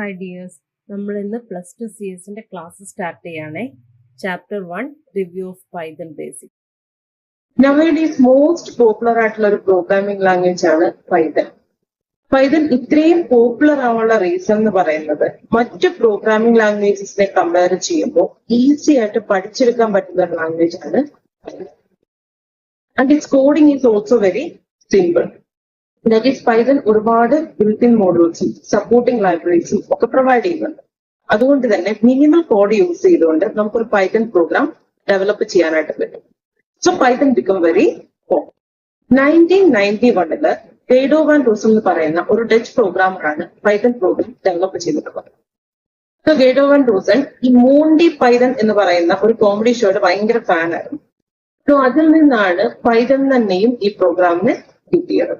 Hi dears, നമ്മൾ ഇന്ന് plus two C എസിന്റെ ക്ലാസ് സ്റ്റാർട്ട് ചെയ്യണേ. Chapter 1 review of Python basic. Nowadays most popular ആയിട്ടുള്ള ഒരു പ്രോഗ്രാമിംഗ് ലാംഗ്വേജ് ആണ് പൈത്തൺ. പൈത്തൺ ഇത്രയും പോപ്പുലർ ആവാനുള്ള റീസൺ എന്ന് പറയുന്നത് മറ്റു പ്രോഗ്രാമിംഗ് ലാംഗ്വേജസിനെ കമ്പയർ ചെയ്യുമ്പോൾ ഈസി ആയിട്ട് പഠിച്ചെടുക്കാൻ പറ്റുന്ന ഒരു ലാംഗ്വേജ് ആണ് Python. And it's coding is also very simple. That is Python ഒരുപാട് ബിൽറ്റ് ഇൻ മോഡ്യൂൾസും സപ്പോർട്ടിംഗ് ലൈബ്രറീസും ഒക്കെ പ്രൊവൈഡ് ചെയ്യുന്നുണ്ട്. അതുകൊണ്ട് തന്നെ മിനിമം കോഡ് യൂസ് ചെയ്തുകൊണ്ട് നമുക്കൊരു പൈത്തൺ പ്രോഗ്രാം ഡെവലപ്പ് ചെയ്യാനായിട്ട് പറ്റും. So Python become very popular. 1991 Guido van റൂസൽ എന്ന് പറയുന്ന ഒരു ഡച്ച് പ്രോഗ്രാമറാണ് പൈത്തൺ പ്രോഗ്രാം ഡെവലപ്പ് ചെയ്തിട്ടുള്ളത്. സോ ഗൈഡോ വാൻ റൂസൽ ഈ മോണ്ടി പൈത്തൺ എന്ന് പറയുന്ന ഒരു കോമഡി ഷോയുടെ ഭയങ്കര ഫാനായിരുന്നു. സോ അതിൽ നിന്നാണ് പൈത്തൺ തന്നെയും ഈ പ്രോഗ്രാമിന് കിട്ടിയത്.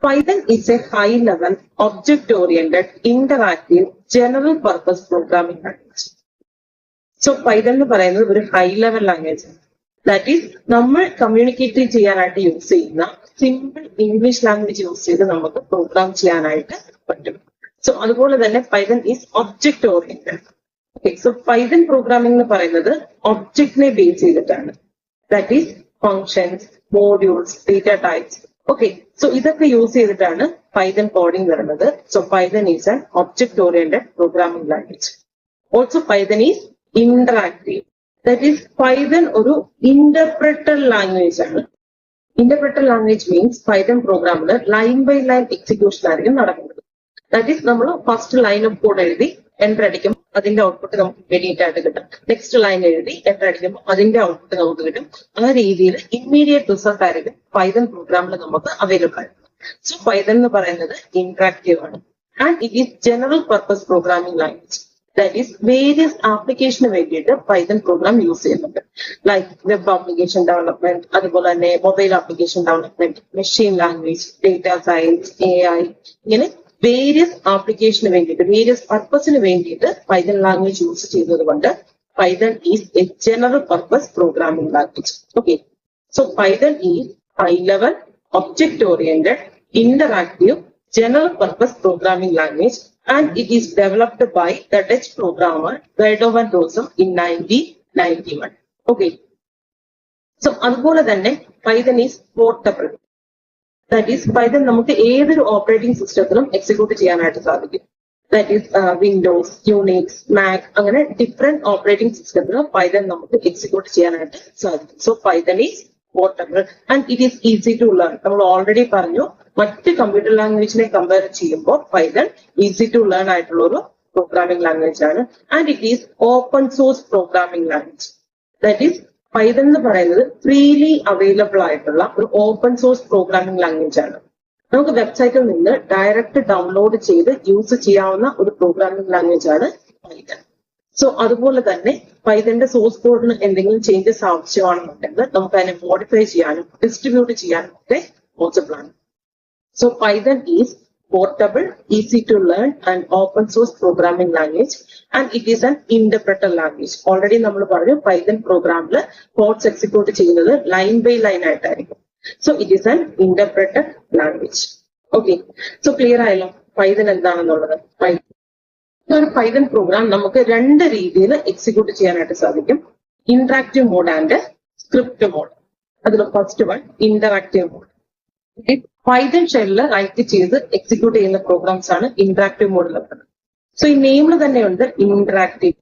Python is a high-level, object-oriented, interactive, general-purpose programming language. So Python എന്ന് പറയുന്നത് ഒരു high-level language ആണ്. That is, നമ്മൾ കമ്മ്യൂണിക്കേറ്റ് ചെയ്യാനായിട്ട് യൂസ് ചെയ്യുന്ന സിമ്പിൾ ഇംഗ്ലീഷ് ലാംഗ്വേജ് യൂസ് ചെയ്ത് നമുക്ക് പ്രോഗ്രാം ചെയ്യാനായിട്ട് പറ്റും. സോ അതുപോലെ തന്നെ Python is object-oriented. Okay, so Python programming എന്ന് പറയുന്നത് ഒബ്ജക്റ്റിനെ ബേസ് ചെയ്തിട്ടാണ്. That is, functions, modules, data types. Okay, so ഇതൊക്കെ യൂസ് ചെയ്തിട്ടാണ് പൈത്തൺ കോഡിംഗ് വരുന്നത്. So Python is an object oriented programming language. Also Python is interactive. That is Python ഒരു interpreter language ആണ്. Interpreter language means Python പ്രോഗ്രാമിൽ line by line execution ആയിരിക്കും നടക്കുന്നത്. That is നമ്മൾ first line of code എഴുതി enter അടിക്കും, അതിന്റെ output നമുക്ക് ഇമ്മീഡിയറ്റ് ആയിട്ട് കിട്ടും. നെക്സ്റ്റ് ലൈൻ എഴുതി എന്റർ അടിക്കുമ്പോൾ അതിന്റെ ഔട്ട്പുട്ട് നമുക്ക് കിട്ടും. ആ രീതിയിൽ ഇമ്മീഡിയറ്റ് റിസൾട്ട് ആയിരിക്കും പൈത്തൺ പ്രോഗ്രാമിൽ നമുക്ക് അവൈലബിൾ ആണ്. സോ പൈത്തൺ എന്ന് പറയുന്നത് ഇന്ററാക്റ്റീവ് ആണ്. And it is general purpose programming language. That is various ആപ്ലിക്കേഷന് വേണ്ടിയിട്ട് പൈത്തൺ പ്രോഗ്രാം യൂസ് ചെയ്യുന്നുണ്ട്. ലൈക്ക് വെബ് ആപ്ലിക്കേഷൻ ഡെവലപ്മെന്റ്, അതുപോലെ തന്നെ mobile application development, machine language, data science, AI, ഇങ്ങനെ വേരിയസ് ആപ്ലിക്കേഷന് വേണ്ടിയിട്ട് വേരിയസ് പർപ്പസിന് വേണ്ടിയിട്ട് പൈത്തൺ ലാംഗ്വേജ് യൂസ് ചെയ്യുന്നത് കൊണ്ട് Python is A general purpose programming language. Okay, so Python is high level, object oriented, interactive, general purpose programming language, and it is developed by the Dutch programmer Guido van Rossum in 1991. Okay, so അതുപോലെ തന്നെ Python is portable. That is Python നമുക്ക് ഏതൊരു operating സിസ്റ്റത്തിലും execute ചെയ്യാനായിട്ട് സാധിക്കും. That is Windows, Unix, Mac, അങ്ങനെ different operating സിസ്റ്റത്തിൽ Python നമുക്ക് എക്സിക്യൂട്ട് ചെയ്യാനായിട്ട് സാധിക്കും. So Python is portable and it is easy to learn. നമ്മൾ ഓൾറെഡി പറഞ്ഞു, മറ്റ് കമ്പ്യൂട്ടർ ലാംഗ്വേജിനെ കമ്പയർ ചെയ്യുമ്പോൾ പൈത്തൺ ഈസി ടു ലേൺ ആയിട്ടുള്ള ഒരു പ്രോഗ്രാമിംഗ് ലാംഗ്വേജ് ആണ്. And it is open source programming language. That is Python എന്ന് പറയുന്നത് ഫ്രീലി അവൈലബിൾ ആയിട്ടുള്ള ഒരു ഓപ്പൺ സോഴ്സ് പ്രോഗ്രാമിംഗ് ലാംഗ്വേജ് ആണ്. നമുക്ക് വെബ്സൈറ്റിൽ നിന്ന് ഡയറക്റ്റ് ഡൗൺലോഡ് ചെയ്ത് യൂസ് ചെയ്യാവുന്ന ഒരു പ്രോഗ്രാമിംഗ് ലാംഗ്വേജ് ആണ് പൈത്തൺ. സോ അതുപോലെ തന്നെ പൈത്തണിന്റെ സോഴ്സ് കോഡിന് എന്തെങ്കിലും ചേഞ്ചസ് ആവശ്യമാണെന്നുണ്ടെങ്കിൽ നമുക്ക് അതിനെ മോഡിഫൈ ചെയ്യാനും ഡിസ്ട്രിബ്യൂട്ട് ചെയ്യാനും ഒക്കെ പോസിബിൾ ആണ്. So Python is portable, easy to learn and open source programming language, and it is an interpreter language. Already നമ്മൾ പറഞ്ഞു പൈത്തൺ പ്രോഗ്രാമിൽ കോഡ്സ് എക്സിക്യൂട്ട് ചെയ്യുന്നത് ലൈൻ ബൈ ലൈൻ ആയിട്ടായിരിക്കും. So it is an interpreter language. Okay, so clear ആയല്ലോ Python എന്താണെന്നുള്ളത്. ഒരു Python programme നമുക്ക് രണ്ട് രീതിയിൽ എക്സിക്യൂട്ട് ചെയ്യാനായിട്ട് സാധിക്കും. Interactive mode and script mode. അതിൽ first one interactive mode. Python ഷെല്ലിൽ റൈറ്റ് ചെയ്ത് എക്സിക്യൂട്ട് ചെയ്യുന്ന പ്രോഗ്രാംസ് ആണ് ഇന്ററാക്റ്റീവ് മോഡിൽ വരുന്നത്. സോ ഈ നെയിമിൽ തന്നെയുണ്ട് interactive.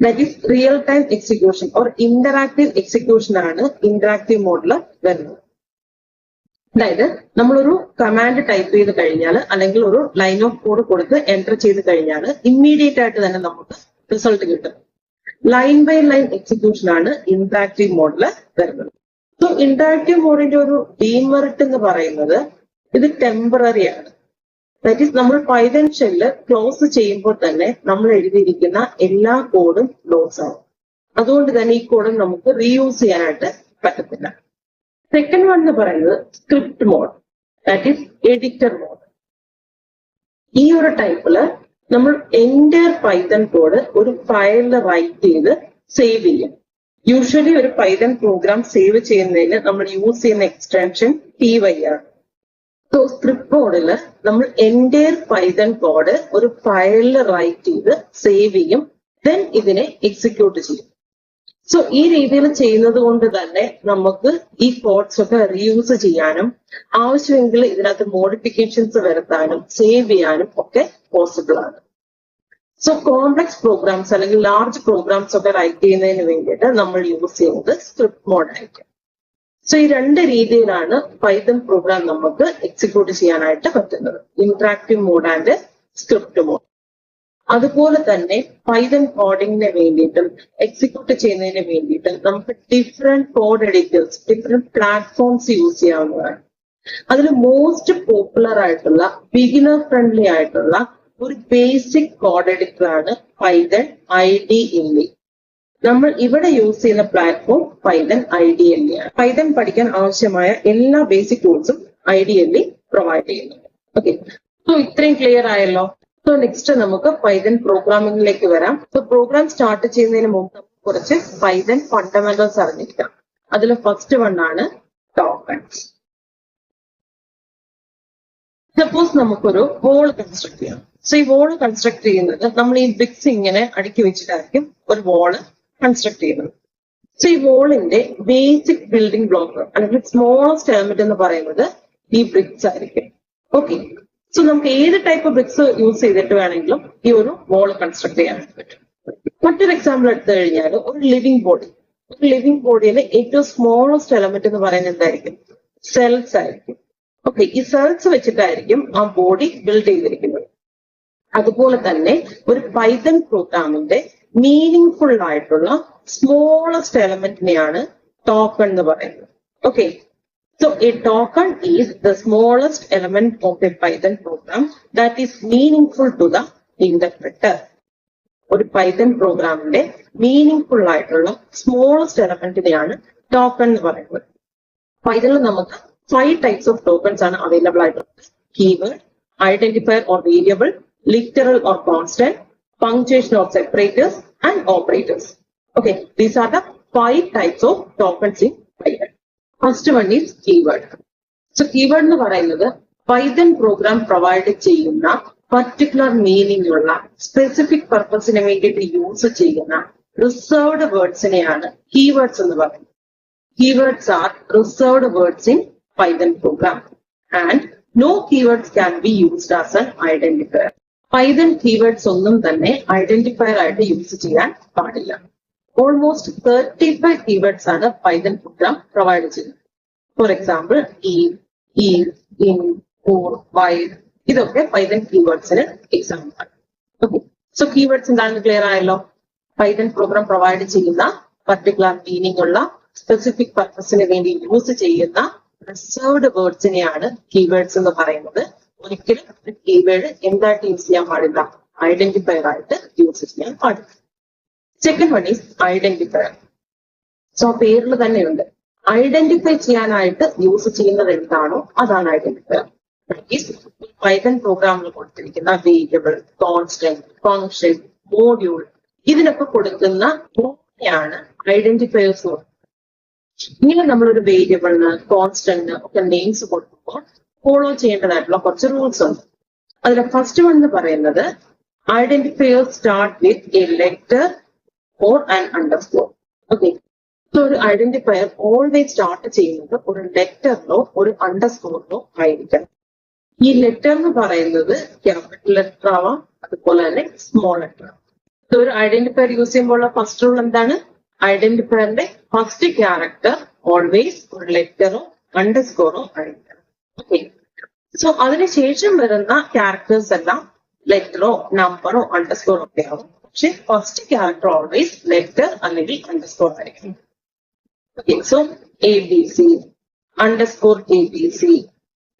That is real time execution or interactive execution ആണ് ഇന്ററാക്റ്റീവ് മോഡിൽ വരുന്നത്. അതായത് നമ്മളൊരു കമാൻഡ് ടൈപ്പ് ചെയ്ത് കഴിഞ്ഞാൽ അല്ലെങ്കിൽ ഒരു ലൈൻ ഓഫ് കോഡ് കൊടുത്ത് എൻ്റർ ചെയ്ത് കഴിഞ്ഞാൽ ഇമ്മീഡിയറ്റ് ആയിട്ട് തന്നെ നമുക്ക് റിസൾട്ട് കിട്ടും. ലൈൻ ബൈ ലൈൻ എക്സിക്യൂഷൻ ആണ് ഇന്ററാക്റ്റീവ് മോഡിൽ വരുന്നത്. സോ ഇന്ററാക്റ്റീവ് മോഡിന്റെ ഒരു ഡീമെറിറ്റ് എന്ന് പറയുന്നത് ഇത് ടെമ്പററി ആണ്. ദാറ്റ് ഈസ് നമ്മൾ പൈത്തൺ ഷെല്ല് ക്ലോസ് ചെയ്യുമ്പോൾ തന്നെ നമ്മൾ എഴുതിയിരിക്കുന്ന എല്ലാ കോഡും ക്ലോസ് ആവും. അതുകൊണ്ട് തന്നെ ഈ കോഡ് നമുക്ക് റീയൂസ് ചെയ്യാനായിട്ട് പറ്റത്തില്ല. സെക്കൻഡ് വൺ എന്ന് പറയുന്നത് script mode. That is editor mode. ഈ ഒരു ടൈപ്പില് നമ്മൾ എൻ്റയർ പൈത്തൺ കോഡ് ഒരു ഫയലിൽ റൈറ്റ് ചെയ്ത് സേവ് ചെയ്യും. യൂഷ്വലി ഒരു പൈത്തൺ പ്രോഗ്രാം സേവ് ചെയ്യുന്നതിന് നമ്മൾ യൂസ് ചെയ്യുന്ന എക്സ്റ്റൻഷൻ py ആണ്. സോ സോ സ്ക്രിപ്റ്റ് മോഡിൽ നമ്മൾ എൻറ്റയർ പൈതൺ കോഡ് ഒരു ഫയലിൽ റൈറ്റ് ചെയ്ത് സേവ് ചെയ്യും, ദെൻ ഇതിനെ എക്സിക്യൂട്ട് ചെയ്യും. സോ ഈ രീതിയിൽ ചെയ്യുന്നത് കൊണ്ട് തന്നെ നമുക്ക് ഈ കോഡ്സ് ഒക്കെ റീയൂസ് ചെയ്യാനും ആവശ്യമെങ്കിൽ ഇതിനകത്ത് മോഡിഫിക്കേഷൻസ് വരുത്താനും സേവ് ചെയ്യാനും ഒക്കെ പോസിബിൾ ആണ്. സോ കോംപ്ലക്സ് പ്രോഗ്രാംസ് അല്ലെങ്കിൽ ലാർജ് പ്രോഗ്രാംസ് ഒക്കെ റൈറ്റ് ചെയ്യുന്നതിന് വേണ്ടിയിട്ട് നമ്മൾ യൂസ് ചെയ്യുന്നത് സ്ക്രിപ്റ്റ് മോഡായിരിക്കും. സോ ഈ രണ്ട് രീതിയിലാണ് പൈത്തൺ പ്രോഗ്രാം നമുക്ക് എക്സിക്യൂട്ട് ചെയ്യാനായിട്ട് പറ്റുന്നത്, interactive mode and script mode. അതുപോലെ തന്നെ പൈത്തൺ കോഡിങ്ങിന് വേണ്ടിയിട്ടും എക്സിക്യൂട്ട് ചെയ്യുന്നതിന് വേണ്ടിയിട്ടും നമുക്ക് different code editors, different platforms use ചെയ്യാവുന്നതാണ്. അതിൽ മോസ്റ്റ് പോപ്പുലർ ആയിട്ടുള്ള ബിഗിനർ ഫ്രണ്ട്ലി ആയിട്ടുള്ള ഒരു ബേസിക് കോഡ് എഡിറ്റർ ആണ് പൈത്തൺ IDLE. നമ്മൾ ഇവിടെ യൂസ് ചെയ്യുന്ന പ്ലാറ്റ്ഫോം പൈത്തൺ IDLE ആണ്. പൈത്തൺ പഠിക്കാൻ ആവശ്യമായ എല്ലാ ബേസിക് ടൂൾസും IDLE പ്രൊവൈഡ് ചെയ്യുന്നുണ്ട്. ഓക്കെ, സോ ഇത്രയും ക്ലിയർ ആയല്ലോ. സോ നെക്സ്റ്റ് നമുക്ക് പൈത്തൺ പ്രോഗ്രാമിംഗിലേക്ക് വരാം. സോ പ്രോഗ്രാം സ്റ്റാർട്ട് ചെയ്യുന്നതിന് മുമ്പ് കുറച്ച് പൈത്തൺ ഫണ്ടമെന്റൽസ് അറിഞ്ഞിരിക്കാം. അതിൽ ഫസ്റ്റ് വൺ ആണ് ടോക്കൺസ്. സപ്പോസ് നമുക്കൊരു വോൾ കൺസ്ട്രക്ട് ചെയ്യാം. സോ ഈ വോൾ കൺസ്ട്രക്ട് ചെയ്യുന്നത് നമ്മൾ ഈ ബ്രിക്സ് ഇങ്ങനെ അടുക്കി വെച്ചിട്ടായിരിക്കും ഒരു വോള് കൺസ്ട്രക്ട് ചെയ്യുന്നത്. സോ ഈ വോളിന്റെ ബേസിക് ബിൽഡിംഗ് ബ്ലോക്ക് അല്ലെങ്കിൽ സ്മോളസ്റ്റ് എലമെന്റ് എന്ന് പറയുന്നത് ഈ ബ്രിക്സ് ആയിരിക്കും. ഓക്കെ, സോ നമുക്ക് ഏത് ടൈപ്പ് ബ്രിക്സ് യൂസ് ചെയ്തിട്ട് വേണമെങ്കിലും ഈ ഒരു വോൾ കൺസ്ട്രക്ട് ചെയ്യാനായിട്ട് പറ്റും. മറ്റൊരു എക്സാമ്പിൾ എടുത്തു കഴിഞ്ഞാൽ ഒരു ലിവിംഗ് ബോഡി. ഒരു ലിവിംഗ് ബോഡിയിലെ ഏറ്റവും സ്മോളസ്റ്റ് എലമെന്റ് എന്ന് പറയുന്നത് എന്തായിരിക്കും? സെൽസ് ആയിരിക്കും. ഓക്കെ, ഈ സെൽസ് വെച്ചിട്ടായിരിക്കും ആ ബോഡി ബിൽഡ് ചെയ്തിരിക്കുന്നത്. അതുപോലെ തന്നെ ഒരു പൈത്തൺ പ്രോഗ്രാമിന്റെ മീനിങ് ഫുൾ ആയിട്ടുള്ള സ്മോളസ്റ്റ് എലമെന്റിനെയാണ് ടോക്കൺ എന്ന് പറയുന്നത്. Okay, so a token is the smallest element of a Python program that is meaningful to the interpreter. ഒരു പൈത്തൺ പ്രോഗ്രാമിന്റെ മീനിങ് ആയിട്ടുള്ള സ്മോളസ്റ്റ് എലമെന്റിനെയാണ് ടോക്കൺ എന്ന് പറയുന്നത്. പൈത്തണിൽ നമുക്ക് 5 ടൈപ്സ് ഓഫ് ടോക്കൺസ് ആണ് അവൈലബിൾ ആയിട്ടുള്ളത്. Keyword, identifier or variable, literal or constant, punctuation or separators and operators. Okay, these are the 5 types of tokens in Python. First one is keyword. So keyword എന്ന് പറയുന്നത് Python program provide ചെയ്യുന്ന particular meaning ഉള്ള specific പർപ്പസിന് വേണ്ടിയിട്ട് use ചെയ്യുന്ന reserved വേർഡ്സിനെയാണ് keywords എന്ന് പറയുന്നത്. Keywords are reserved words in Python program and no keywords can be used as an identifier. Python keywords ഒന്നും തന്നെ ഐഡന്റിഫയർ ആയിട്ട് യൂസ് ചെയ്യാൻ പാടില്ല. ഓൾമോസ്റ്റ് 35 കീവേഡ്സ് ആണ് പൈത്തൺ പ്രോഗ്രാം പ്രൊവൈഡ് ചെയ്യുന്നത്. For example in, for, while, ഇതൊക്കെ പൈത്തൺ കീവേഡ്സിന് എക്സാമ്പിൾ ആണ്. Okay, so keywords എന്താണെന്ന് ക്ലിയർ ആയല്ലോ. പൈത്തൺ പ്രോഗ്രാം പ്രൊവൈഡ് ചെയ്യുന്ന പർട്ടിക്കുലർ മീനിങ് ഉള്ള സ്പെസിഫിക് പർപ്പസിന് വേണ്ടി യൂസ് ചെയ്യുന്ന റിസർവ്ഡ് വേർഡ്സിനെയാണ് കീവേഡ്സ് എന്ന് പറയുന്നത്. ഒരിക്കലും ഒരു കീവേഡ് എന്തായിട്ട് യൂസ് ചെയ്യാൻ പാടില്ല? ഐഡന്റിഫയർ ആയിട്ട് യൂസ് ചെയ്യാൻ പാടില്ല. Second one is identifier. So പേരിൽ തന്നെയുണ്ട്, ഐഡന്റിഫൈ ചെയ്യാനായിട്ട് യൂസ് ചെയ്യുന്നത് എന്താണോ അതാണ് ഐഡന്റിഫയർ. പൈത്തൺ പ്രോഗ്രാമിൽ കൊടുത്തിരിക്കുന്ന വേരിയബിൾ, കോൺസ്റ്റന്റ്, ഫംഗ്ഷൻ, മോഡ്യൂൾ, ഇതിനൊക്കെ കൊടുക്കുന്ന ആണ് ഐഡന്റിഫയേഴ്സ്. ഇങ്ങനെ നമ്മളൊരു വേരിയബിളിന്, കോൺസ്റ്റന്റിന് ഒക്കെ നെയിംസ് കൊടുക്കുമ്പോൾ ഫോളോ ചെയ്യേണ്ടതായിട്ടുള്ള കുറച്ച് റൂൾസ് ഉണ്ട്. അതിലെ ഫസ്റ്റ് വൺ എന്ന് പറയുന്നത് identifiers start with a letter or an underscore. Okay, so ഒരു ഐഡന്റിഫയർ ഓൾവേസ് സ്റ്റാർട്ട് ചെയ്യുന്നത് ഒരു ലെറ്ററിലോ ഒരു അണ്ടർസ്കോറിലോ ആയിരിക്കണം. ഈ ലെറ്റർ എന്ന് പറയുന്നത് ക്യാപിറ്റൽ ലെറ്റർ ആവാം, അതുപോലെ തന്നെ സ്മോൾ ലെറ്റർ ആവാം. ഒരു ഐഡന്റിഫയർ യൂസ് ചെയ്യുമ്പോൾ ഫസ്റ്റ് റൂൾ എന്താണ്? ഐഡന്റിഫയറിന്റെ ഫസ്റ്റ് ക്യാരക്ടർ ഓൾവേസ് ഒരു ലെറ്ററോ അണ്ടർസ്കോറോ ആയിരിക്കണം. ഓക്കെ, സോ അതിനുശേഷം വരുന്ന ക്യാരക്ടേഴ്സ് എല്ലാം ലെറ്ററോ നമ്പറോ അണ്ടർസ്കോറോ ഒക്കെ ആവും. പക്ഷെ ഫസ്റ്റ് ക്യാരക്ടർ ഓൾവേസ് ലെറ്റർ അല്ലെങ്കിൽ അണ്ടർസ്കോർ ആയിരിക്കും. Okay, so ABC, underscore ABC,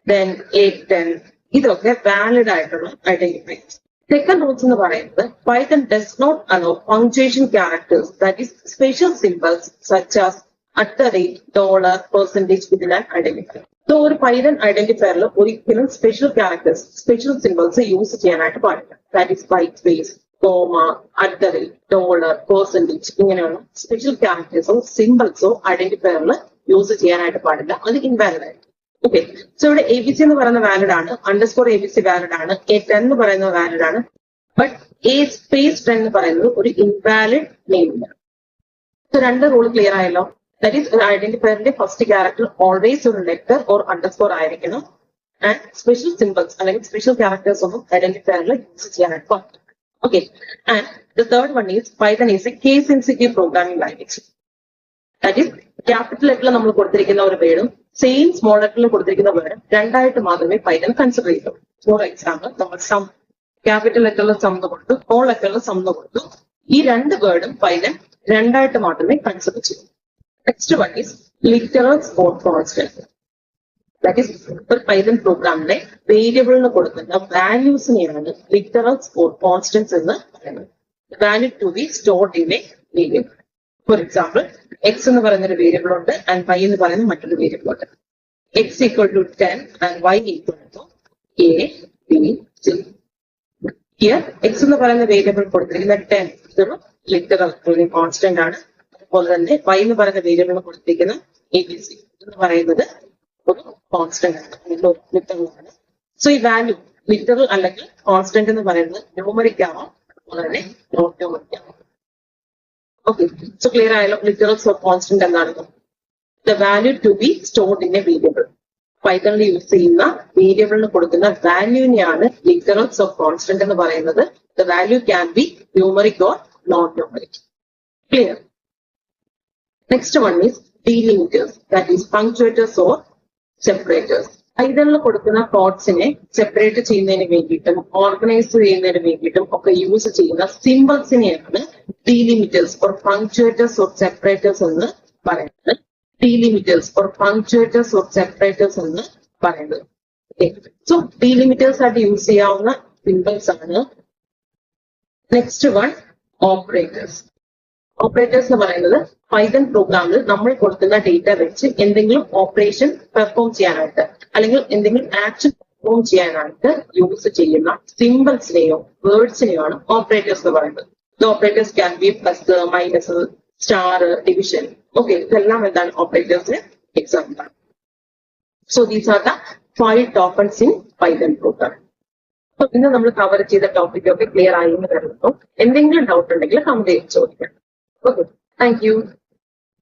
then A10, ഇതൊക്കെ വാലിഡ് ആയിട്ടുള്ള ഐഡന്റിഫയേഴ്സ്. സെക്കൻഡ് റൂൾസ് എന്ന് പറയുന്നത് Python does not allow punctuation characters, that is special symbols such as $, percentage within an identifier. So ഒരു Python ഐഡന്റിഫയറിൽ ഒരിക്കലും special characters, special symbols use ചെയ്യാനായിട്ട് പാടില്ല. That is white space, comma, $, percentage, ഇങ്ങനെയുള്ള special ക്യാരക്ടേഴ്സോ സിംബൽസോ ഐഡന്റിഫയറിൽ യൂസ് ചെയ്യാനായിട്ട് പാടില്ല. അത് ഇൻവാലിഡ് ആയിരിക്കും. ഓക്കെ, സോ ഇവിടെ എ ബി സി എന്ന് പറയുന്ന വാലിഡ് ആണ്, underscore A B C valid ആണ്, A10 എന്ന് പറയുന്നത് വാലിഡ് ആണ്. ബട്ട് A സ്പേസ് 10 എന്ന് പറയുന്നത് ഒരു ഇൻവാലിഡ് നെയിമാണ്. സോ രണ്ട് റൂൾ ക്ലിയർ ആയല്ലോ. ദാറ്റ് ഈസ് ഒരു ഐഡന്റിഫയറിന്റെ ഫസ്റ്റ് ക്യാരക്ടർ ഓൾവേസ് ഒരു ലെറ്റർ ഓർ അണ്ടർസ്കോർ ആയിരിക്കണം. ആൻഡ് സ്പെഷ്യൽ സിംബൽസ് അല്ലെങ്കിൽ സ്പെഷ്യൽ ക്യാരക്ടേഴ്സ് ഒന്നും ഐഡന്റിഫയറിൽ യൂസ് ചെയ്യാനായിട്ട് പാടില്ല. Okay, and the third one is python is a case sensitive programming language. That is capital ലെറ്ററിൽ നമ്മൾ കൊടുത്തിരിക്കുന്ന ഒരു വേർഡും സെയിം സ്മോൾ ലെറ്ററിൽ കൊടുത്തിരിക്കുന്ന വേർഡും രണ്ടായിട്ട് മാത്രമേ പൈത്തൺ കൺസിഡർ ചെയ്യൂ. ഫോർ എക്സാമ്പിൾ, നമ്മൾ സം ക്യാപിറ്റൽ ലെറ്ററിൽ സം കൊടുത്തു, സ്മോൾ ലെറ്ററിൽ സം കൊടുത്തു. ഈ രണ്ട് വേർഡും പൈത്തൺ രണ്ടായിട്ട് മാത്രമേ കൺസിഡർ ചെയ്യൂ. Next one is literal or constant. That is ഒരു പൈത്തൺ പ്രോഗ്രാമിലെ വേരിയബിളിന് കൊടുക്കുന്ന വാല്യൂസിനെയാണ് ലിറ്ററൽസ് ഓർ കോൺസ്റ്റന്റ്സ് എന്ന് പറയുന്നത്. Value to be stored in a variable. For example, X എന്ന് പറയുന്ന ഒരു വേരിയബിൾ ഉണ്ട് ആൻഡ് വൈ എന്ന് പറയുന്ന മറ്റൊരു വേരിയബിൾ ഉണ്ട്. X equal to 10 and y equal to A B C. Here x എന്ന് പറയുന്ന വേരിയബിൾ കൊടുത്തിരിക്കുന്ന 10 ഇതൊരു ലിറ്ററൽ അല്ലെങ്കിൽ കോൺസ്റ്റന്റ് ആണ്. അതുപോലെ തന്നെ വൈ എന്ന് പറയുന്ന വേരിയബിൾ കൊടുത്തിരിക്കുന്ന എ ബി സി എന്ന് പറയുന്നത് ഒരു കോൺസ്റ്റന്റ് ആണ് അല്ലെങ്കിൽ ഒരു ലിറ്ററൽ ആണ്. സോ ഈ വാല്യൂ ലിറ്ററൽ അല്ലെങ്കിൽ കോൺസ്റ്റന്റ് എന്ന് പറയുന്നത് ന്യൂമറിക് ആവാം, അതുപോലെ തന്നെ നോൺ ന്യൂമറിക് ആവാം. ഓക്കെ, സോ ക്ലിയർ ആയല്ലോ ലിറ്ററൽസ് ഓർ കോൺസ്റ്റന്റ് എന്താണ്? The value to be stored in a variable. പൈത്തണിൽ യൂസ് ചെയ്യുന്ന വേരിയബിളിന് കൊടുക്കുന്ന വാല്യൂവിനെയാണ് ലിറ്ററൽസ് ഓർ കോൺസ്റ്റന്റ് എന്ന് പറയുന്നത്. The value can be numeric or non numeric. Clear? Next one is delimiters, that is punctuators or separators. പൈത്തണിൽ കൊടുക്കുന്ന കോഡ്സിനെ സെപ്പറേറ്റ് ചെയ്യുന്നതിന് വേണ്ടിയിട്ടും ഓർഗനൈസ് ചെയ്യുന്നതിന് വേണ്ടിയിട്ടും ഒക്കെ യൂസ് ചെയ്യുന്ന സിംബൽസിനെയാണ് ഡീലിമിറ്റേഴ്സ് ഓർ പങ്ക്ച്വേറ്റേഴ്സ് ഓർ സെപ്പറേറ്റേഴ്സ് എന്ന് പറയുന്നത്. ഡീലിമിറ്റേഴ്സ് ഓർ പങ്ക്ച്വേറ്റേഴ്സ് ഓർ സെപ്പറേറ്റേഴ്സ് എന്ന് പറയുന്നത്. സോ ഡീലിമിറ്റേഴ്സ് ആയിട്ട് യൂസ് ചെയ്യാവുന്ന സിംബൽസ് ആണ്. Next one operators. ഓപ്പറേറ്റേഴ്സ് എന്ന് പറയുന്നത് പൈത്തൺ പ്രോഗ്രാമിൽ നമ്മൾ കൊടുക്കുന്ന ഡേറ്റ വെച്ച് എന്തെങ്കിലും ഓപ്പറേഷൻ പെർഫോം ചെയ്യാനായിട്ട് അല്ലെങ്കിൽ എന്തെങ്കിലും ആക്ഷൻ പെർഫോം ചെയ്യാനായിട്ട് യൂസ് ചെയ്യുന്ന സിംബൽസിനെയോ വേർഡ്സിനെയോ ആണ് ഓപ്പറേറ്റേഴ്സ് എന്ന് പറയുന്നത്. The operators can be plus, minus, star, division. Okay, ഇതെല്ലാം എന്താണ് ഓപ്പറേറ്റേഴ്സിന് എക്സാമ്പിൾ ആണ്. So these are the 5 tokens in Python programme. So ഇന്ന് നമ്മൾ കവർ ചെയ്ത ടോപ്പിക് ഒക്കെ ക്ലിയർ ആയി എന്ന് കരുതുന്നു. എന്തെങ്കിലും ഡൗട്ട് ഉണ്ടെങ്കിൽ കമന്റ് ചെയ്ത് ചോദിക്കാം. Okay, thank you.